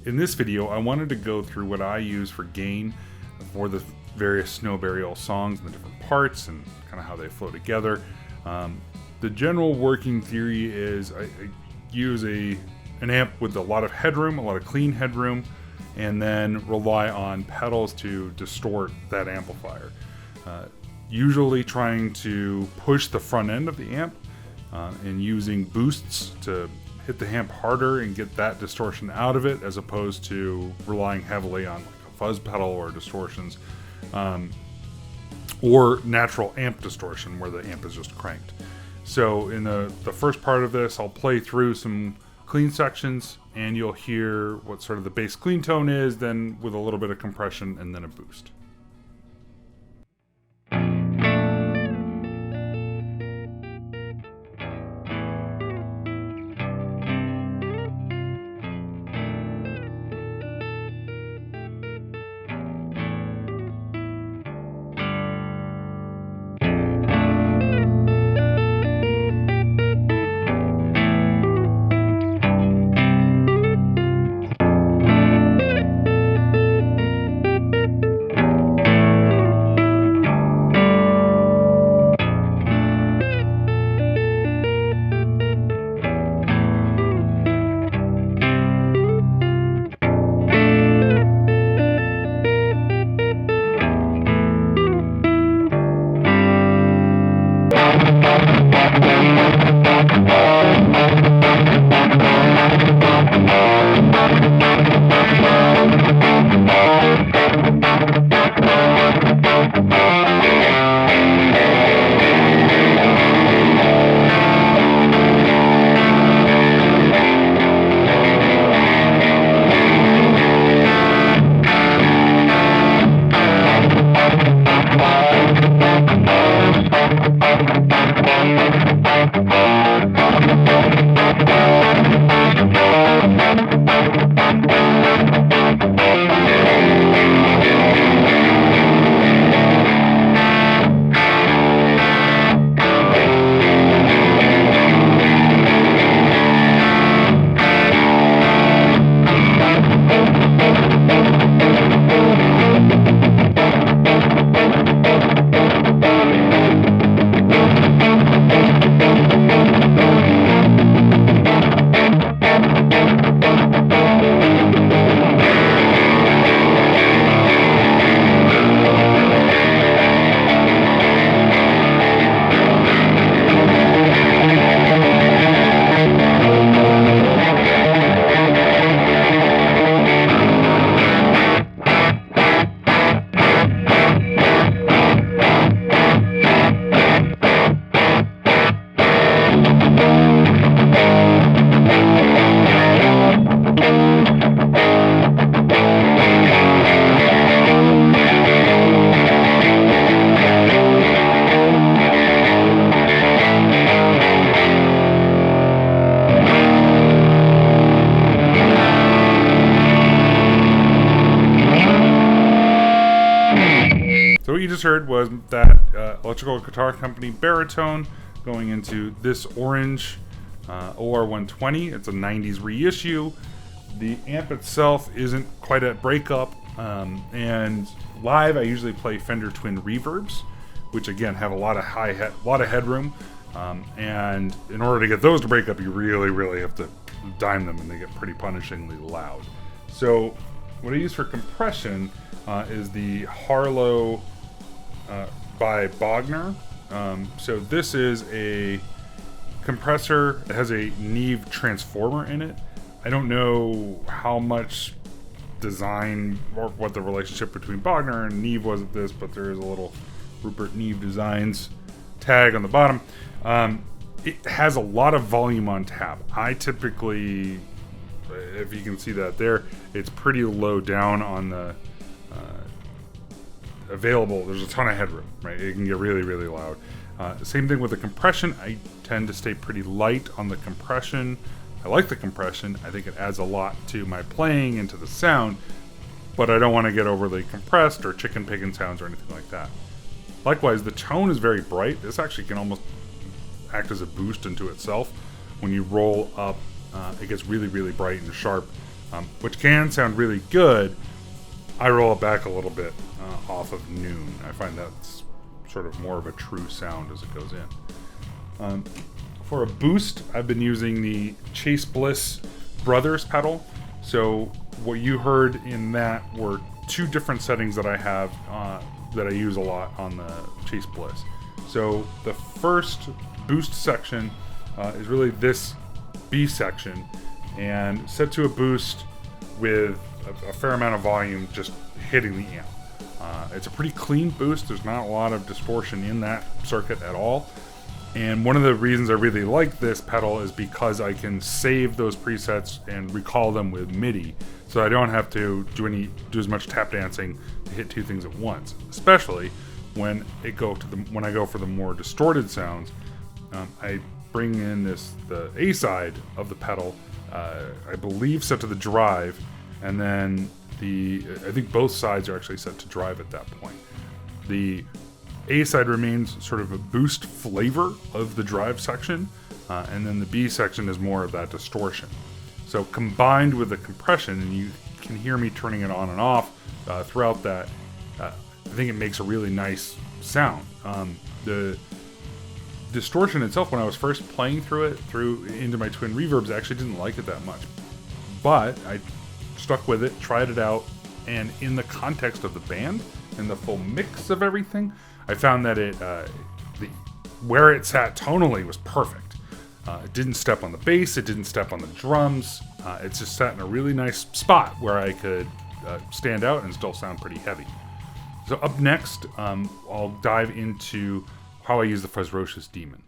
in this video, I wanted to go through what I use for gain for the various snow burial songs and the different parts and kind of how they flow together. The general working theory is I use an amp with a lot of headroom, a lot of clean headroom, and then rely on pedals to distort that amplifier. Usually trying to push the front end of the amp and using boosts to hit the amp harder and get that distortion out of it, as opposed to relying heavily on like a fuzz pedal or distortions, or natural amp distortion where the amp is just cranked. So in the first part of this, I'll play through some clean sections and you'll hear what sort of the bass clean tone is, then with a little bit of compression and then a boost. So what you just heard was that electrical guitar company baritone going into this Orange OR120. It's a 90s reissue. The amp itself isn't quite at breakup, and live I usually play Fender Twin Reverbs, which again have a lot of headroom, and in order to get those to break up, you really have to dime them, and they get pretty punishingly loud. So what I use for compression is the Harlow by Bogner. So this is a compressor. It has a Neve transformer in it. I don't know how much design or what the relationship between Bogner and Neve was at this, but there is a little Rupert Neve Designs tag on the bottom. It has a lot of volume on tap. I typically, if you can see that there, it's pretty low down on the available. There's a ton of headroom, right? It can get really loud. Same thing with the compression. I tend to stay pretty light on the compression. I like the compression. I think it adds a lot to my playing and to the sound, but I don't want to get overly compressed or chicken picking sounds or anything like that. Likewise, the tone is very bright. This actually can almost act as a boost into itself. When you roll up, it gets really bright and sharp. which can sound really good. I roll it back a little bit off of noon. I find that's sort of more of a true sound as it goes in. For a boost, I've been using the Chase Bliss Brothers pedal. So what you heard in that were two different settings that I have that I use a lot on the Chase Bliss. So the first boost section is really this B section, and set to a boost with a fair amount of volume just hitting the amp. It's a pretty clean boost. There's not a lot of distortion in that circuit at all. And one of the reasons I really like this pedal is because I can save those presets and recall them with MIDI, so I don't have to do as much tap dancing to hit two things at once. Especially when I go for the more distorted sounds. I bring in the A side of the pedal, I believe set to the drive, and then I think both sides are actually set to drive at that point. The A side remains sort of a boost flavor of the drive section, and then the B section is more of that distortion. So combined with the compression, and you can hear me turning it on and off throughout that, I think it makes a really nice sound. The distortion itself, when I was first playing through into my twin reverbs, I actually didn't like it that much. But I stuck with it, tried it out, and in the context of the band and the full mix of everything, I found that where it sat tonally was perfect. It didn't step on the bass, it didn't step on the drums. It just sat in a really nice spot where I could stand out and still sound pretty heavy. So up next, I'll dive into how I use the Fuzzrocious Demon.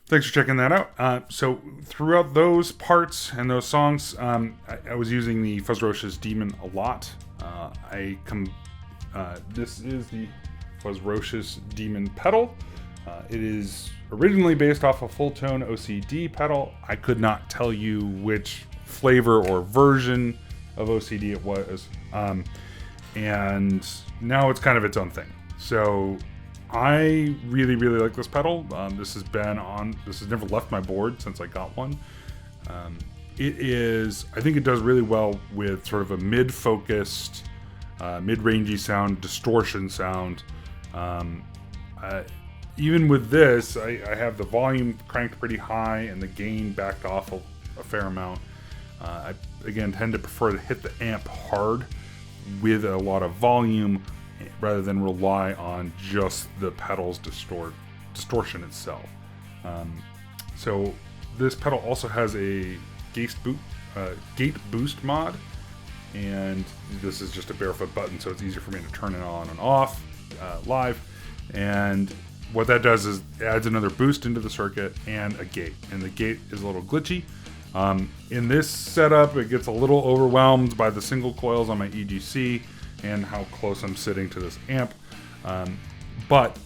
Thanks for checking that out. So throughout those parts and those songs, I was using the Fuzzrocious Demon a lot. This is the Fuzzrocious Demon pedal. It is originally based off a full tone OCD pedal. I could not tell you which flavor or version of OCD it was. And now it's kind of its own thing. So I really, really like this pedal. This has never left my board since I got one. I think it does really well with sort of a mid-focused, mid-rangey sound, distortion sound. Even with this, I have the volume cranked pretty high and the gain backed off a fair amount. I, again, tend to prefer to hit the amp hard with a lot of volume rather than rely on just the pedal's distortion itself. So this pedal also has a gate boost mod, and this is just a barefoot button, so it's easier for me to turn it on and off live. And what that does is adds another boost into the circuit and a gate, and the gate is a little glitchy. In this setup, it gets a little overwhelmed by the single coils on my EGC and how close I'm sitting to this amp. But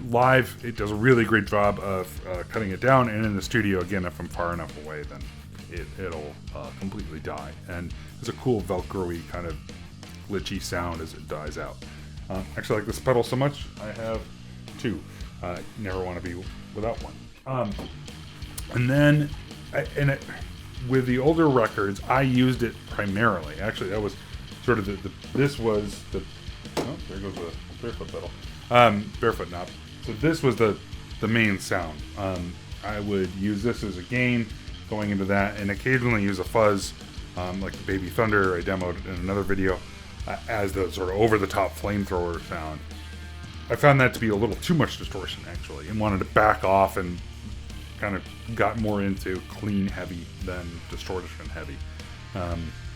live, it does a really great job of cutting it down, and in the studio, again, if I'm far enough away, then it'll completely die. And it's a cool Velcro-y kind of glitchy sound as it dies out. Actually, I like this pedal so much, I have two. Never want to be without one. And then, with the older records, I used it primarily. Actually, that was sort of this was the, oh, there goes the barefoot pedal. Barefoot knob. So this was the main sound. I would use this as a gain going into that, and occasionally use a fuzz, like the Baby Thunder I demoed in another video, as the sort of over-the-top flamethrower sound. I found that to be a little too much distortion, actually, and wanted to back off and kind of got more into clean heavy than distortion heavy.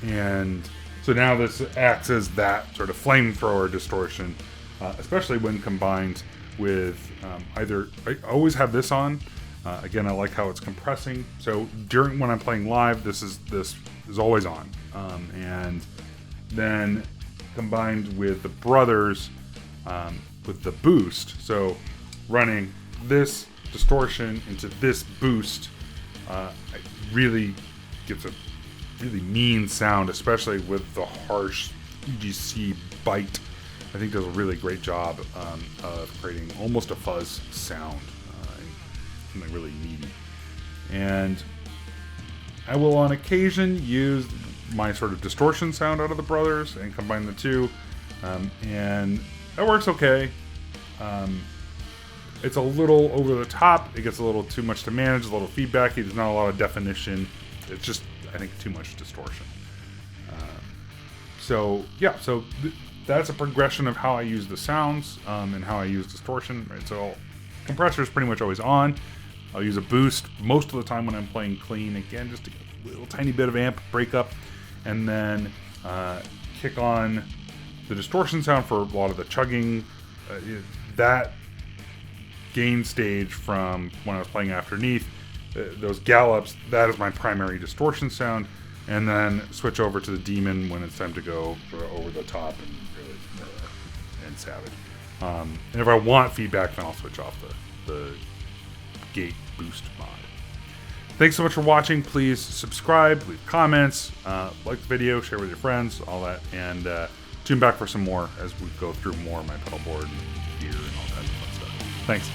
And so now this acts as that sort of flamethrower distortion, especially when combined with either, I always have this on. Again, I like how it's compressing. So when I'm playing live, this is always on. And then combined with the Brothers, with the boost, so running this distortion into this boost, it really gives a really mean sound, especially with the harsh EGC bite. I think does a really great job of creating almost a fuzz sound, something really meaty. And I will on occasion use my sort of distortion sound out of the Brothers and combine the two, and that works okay. It's a little over the top. It gets a little too much to manage, a little feedbacky. There's not a lot of definition. It's just, I think, too much distortion. So that's a progression of how I use the sounds and how I use distortion. Right? So compressor is pretty much always on. I'll use a boost most of the time when I'm playing clean. Again, just a little tiny bit of amp breakup, and then kick on the distortion sound for a lot of the chugging. That gain stage from when I was playing Afterneath, those gallops, that is my primary distortion sound, and then switch over to the Demon when it's time to go over the top and really and savage. And if I want feedback, then I'll switch off the gate boost mod. Thanks so much for watching. Please subscribe, leave comments, like the video, share with your friends, all that, and tune back for some more as we go through more of my pedal board and gear and all kinds of fun stuff. Thanks.